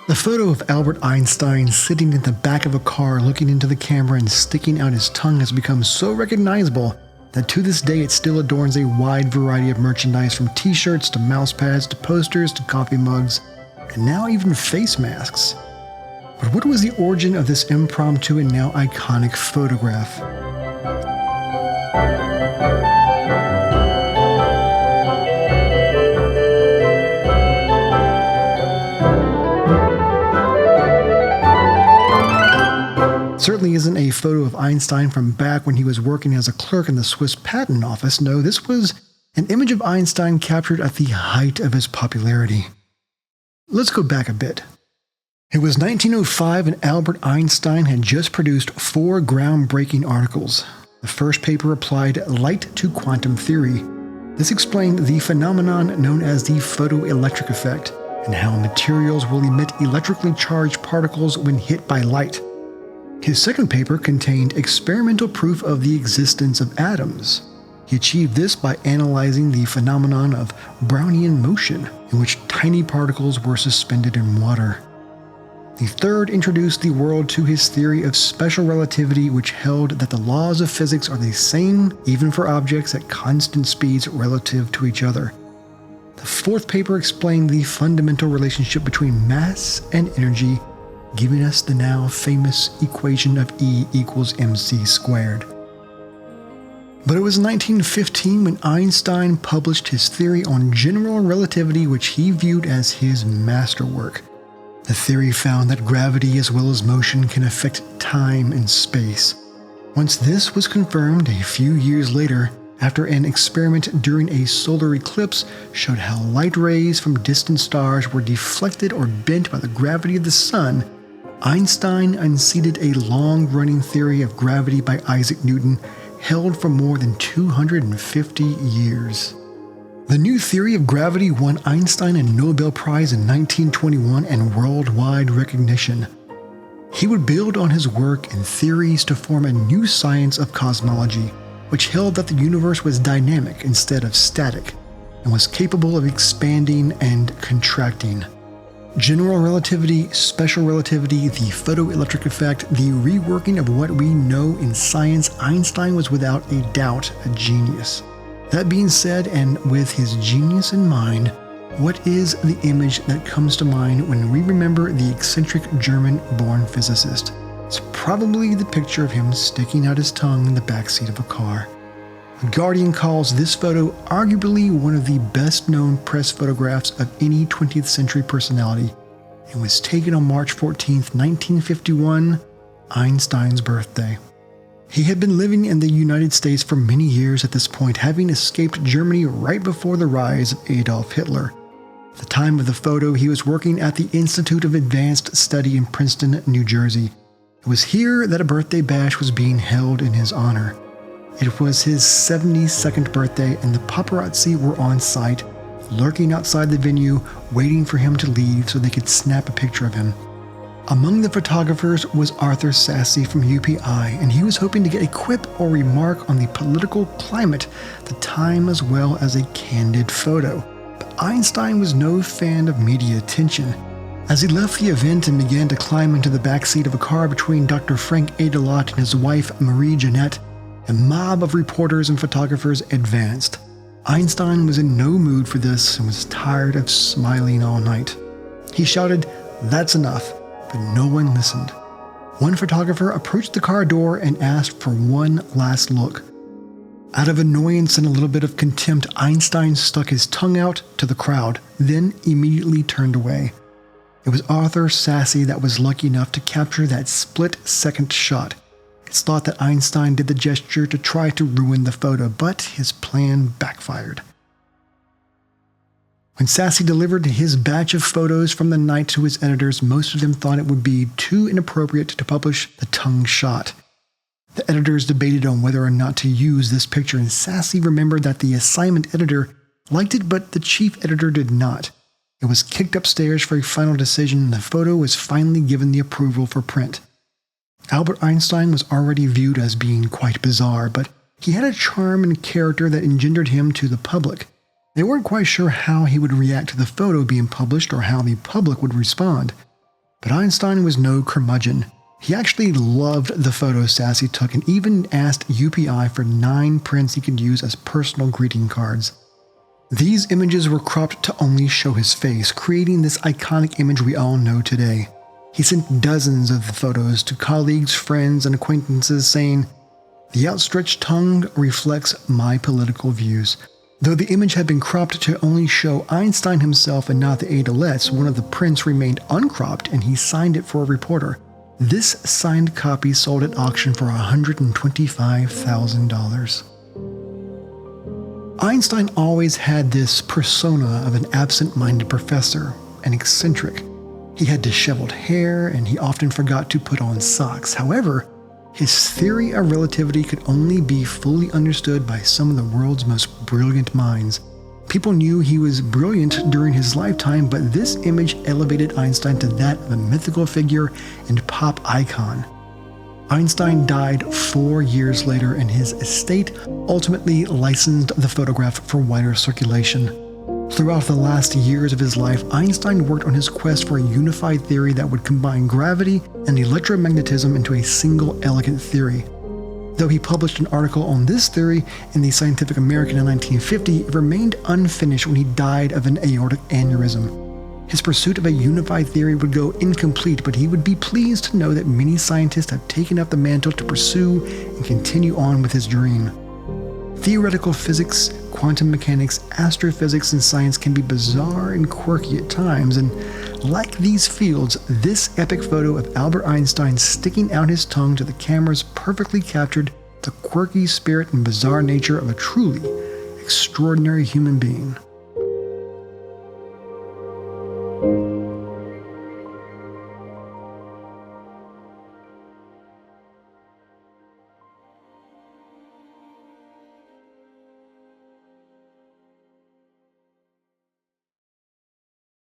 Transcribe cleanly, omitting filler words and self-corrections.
The photo of Albert Einstein sitting in the back of a car looking into the camera and sticking out his tongue has become so recognizable that to this day it still adorns a wide variety of merchandise, from t-shirts to mouse pads to posters to coffee mugs, and now even face masks. But what was the origin of this impromptu and now iconic photograph? Certainly isn't a photo of Einstein from back when he was working as a clerk in the Swiss Patent Office. No, this was an image of Einstein captured at the height of his popularity. Let's go back a bit. It was 1905 and Albert Einstein had just produced 4 groundbreaking articles. The first paper applied light to quantum theory. This explained the phenomenon known as the photoelectric effect and how materials will emit electrically charged particles when hit by light. His second paper contained experimental proof of the existence of atoms. He achieved this by analyzing the phenomenon of Brownian motion, in which tiny particles were suspended in water. The third introduced the world to his theory of special relativity, which held that the laws of physics are the same even for objects at constant speeds relative to each other. The fourth paper explained the fundamental relationship between mass and energy, giving us the now famous equation of E equals mc squared. But it was 1915 when Einstein published his theory on general relativity, which he viewed as his masterwork. The theory found that gravity as well as motion can affect time and space. Once this was confirmed, a few years later, after an experiment during a solar eclipse showed how light rays from distant stars were deflected or bent by the gravity of the sun, Einstein unseated a long-running theory of gravity by Isaac Newton, held for more than 250 years. The new theory of gravity won Einstein a Nobel Prize in 1921 and worldwide recognition. He would build on his work and theories to form a new science of cosmology, which held that the universe was dynamic instead of static, and was capable of expanding and contracting. General relativity, special relativity, the photoelectric effect, the reworking of what we know in science, Einstein was without a doubt a genius. That being said, and with his genius in mind, what is the image that comes to mind when we remember the eccentric German-born physicist? It's probably the picture of him sticking out his tongue in the backseat of a car. The Guardian calls this photo arguably one of the best-known press photographs of any 20th century personality, and was taken on March 14, 1951, Einstein's birthday. He had been living in the United States for many years at this point, having escaped Germany right before the rise of Adolf Hitler. At the time of the photo, he was working at the Institute of Advanced Study in Princeton, New Jersey. It was here that a birthday bash was being held in his honor. It was his 72nd birthday, and the paparazzi were on site, lurking outside the venue, waiting for him to leave so they could snap a picture of him. Among the photographers was Arthur Sasse from UPI, and he was hoping to get a quip or remark on the political climate at the time as well as a candid photo. But Einstein was no fan of media attention. As he left the event and began to climb into the backseat of a car between Dr. Frank Adelot and his wife Marie Jeanette, a mob of reporters and photographers advanced. Einstein was in no mood for this and was tired of smiling all night. He shouted, "That's enough," but no one listened. One photographer approached the car door and asked for one last look. Out of annoyance and a little bit of contempt, Einstein stuck his tongue out to the crowd, then immediately turned away. It was Arthur Sasse that was lucky enough to capture that split-second shot. It's thought that Einstein did the gesture to try to ruin the photo, but his plan backfired. When Sasse delivered his batch of photos from the night to his editors, most of them thought it would be too inappropriate to publish the tongue shot. The editors debated on whether or not to use this picture, and Sasse remembered that the assignment editor liked it, but the chief editor did not. It was kicked upstairs for a final decision, and the photo was finally given the approval for print. Albert Einstein was already viewed as being quite bizarre, but he had a charm and character that engendered him to the public. They weren't quite sure how he would react to the photo being published or how the public would respond. But Einstein was no curmudgeon. He actually loved the photos Sasse took and even asked UPI for 9 prints he could use as personal greeting cards. These images were cropped to only show his face, creating this iconic image we all know today. He sent dozens of the photos to colleagues, friends, and acquaintances saying, "The outstretched tongue reflects my political views." Though the image had been cropped to only show Einstein himself and not the Adelettes, one of the prints remained uncropped and he signed it for a reporter. This signed copy sold at auction for $125,000. Einstein always had this persona of an absent-minded professor, an eccentric. He had disheveled hair and he often forgot to put on socks. However, his theory of relativity could only be fully understood by some of the world's most brilliant minds. People knew he was brilliant during his lifetime, but this image elevated Einstein to that of a mythical figure and pop icon. Einstein died 4 years later, and his estate ultimately licensed the photograph for wider circulation. Throughout the last years of his life, Einstein worked on his quest for a unified theory that would combine gravity and electromagnetism into a single elegant theory. Though he published an article on this theory in the Scientific American in 1950, it remained unfinished when he died of an aortic aneurysm. His pursuit of a unified theory would go incomplete, but he would be pleased to know that many scientists have taken up the mantle to pursue and continue on with his dream. Theoretical physics, quantum mechanics, astrophysics, and science can be bizarre and quirky at times, and like these fields, this epic photo of Albert Einstein sticking out his tongue to the cameras perfectly captured the quirky spirit and bizarre nature of a truly extraordinary human being.